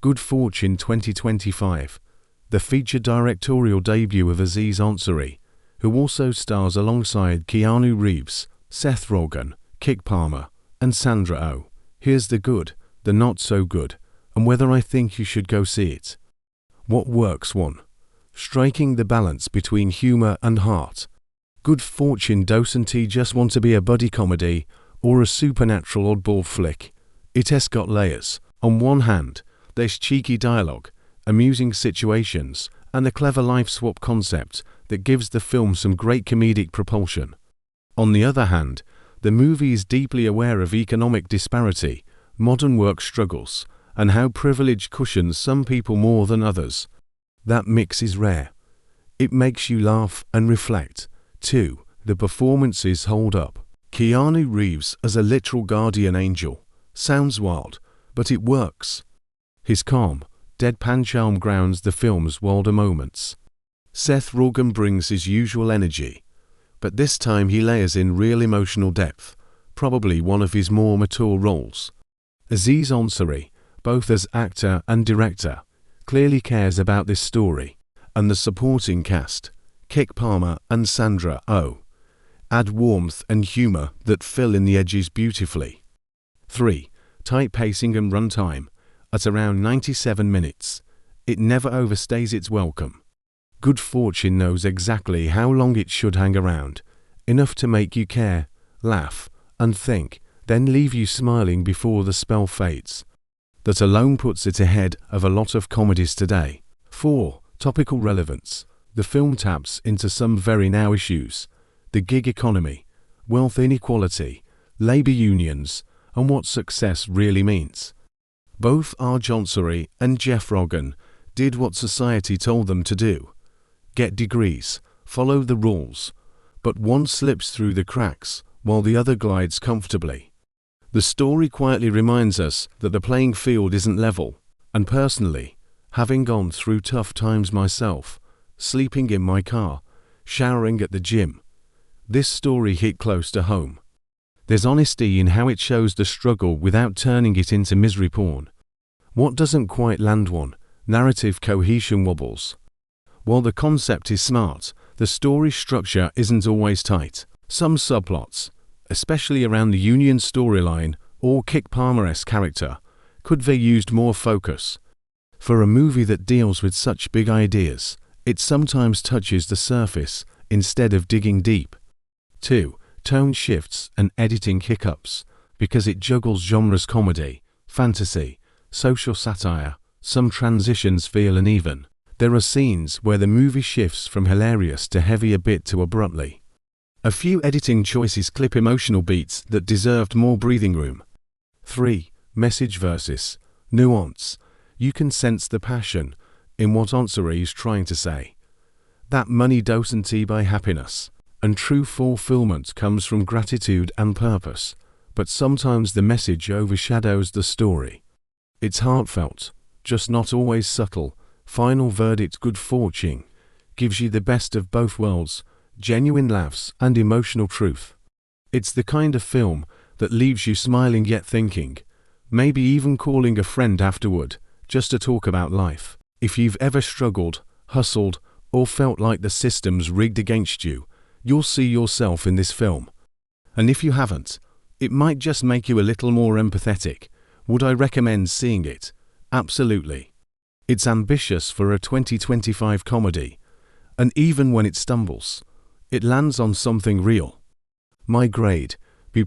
Good Fortune 2025, the feature directorial debut of Aziz Ansari, who also stars alongside Keanu Reeves, Seth Rogen, Keke Palmer, and Sandra Oh. Here's the good, the not so good, and whether I think you should go see it. What works? 1. Striking the balance between humor and heart. Good Fortune doesn't just want to be a buddy comedy or a supernatural oddball flick. It has got layers. On one hand, there's cheeky dialogue, amusing situations, and a clever life swap concept that gives the film some great comedic propulsion. On the other hand, the movie is deeply aware of economic disparity, modern work struggles, and how privilege cushions some people more than others. That mix is rare. It makes you laugh and reflect. 2. The performances hold up. Keanu Reeves as a literal guardian angel. Sounds wild, but it works. His calm, deadpan charm grounds the film's wilder moments. Seth Rogen brings his usual energy, but this time he layers in real emotional depth, probably one of his more mature roles. Aziz Ansari, both as actor and director, clearly cares about this story, and the supporting cast, Keke Palmer and Sandra Oh, add warmth and humor that fill in the edges beautifully. 3. Tight pacing and runtime. At around 97 minutes, it never overstays its welcome. Good Fortune knows exactly how long it should hang around, enough to make you care, laugh, and think, then leave you smiling before the spell fades. That alone puts it ahead of a lot of comedies today. 4. Topical relevance. The film taps into some very now issues: the gig economy, wealth inequality, labor unions, and what success really means. Both Ansari and Seth Rogen did what society told them to do: get degrees, follow the rules, but one slips through the cracks while the other glides comfortably. The story quietly reminds us that the playing field isn't level, and personally, having gone through tough times myself, sleeping in my car, showering at the gym, this story hit close to home. There's honesty in how it shows the struggle without turning it into misery porn. What doesn't quite land? 1. Narrative cohesion wobbles. While the concept is smart, the story structure isn't always tight. Some subplots, especially around the union storyline or Keke Palmer-esque character, could they used more focus. For a movie that deals with such big ideas, it sometimes touches the surface instead of digging deep. 2. Tone shifts and editing hiccups, because it juggles genres: comedy, fantasy, social satire. Some transitions feel uneven. There are scenes where the movie shifts from hilarious to heavy a bit too abruptly. A few editing choices clip emotional beats that deserved more breathing room. 3. Message versus nuance. You can sense the passion in what Ansari is trying to say. That money doesn't buy happiness, and true fulfillment comes from gratitude and purpose, but sometimes the message overshadows the story. It's heartfelt, just not always subtle. Final verdict: Good Fortune gives you the best of both worlds, genuine laughs and emotional truth. It's the kind of film that leaves you smiling yet thinking, maybe even calling a friend afterward, just to talk about life. If you've ever struggled, hustled, or felt like the system's rigged against you, you'll see yourself in this film. And if you haven't, it might just make you a little more empathetic. Would I recommend seeing it? Absolutely. It's ambitious for a 2025 comedy, and even when it stumbles, it lands on something real. My grade: B+,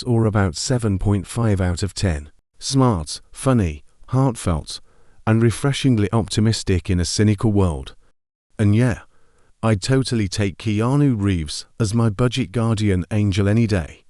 or about 7.5 out of 10. Smart, funny, heartfelt, and refreshingly optimistic in a cynical world. And yeah, I'd totally take Keanu Reeves as my budget guardian angel any day.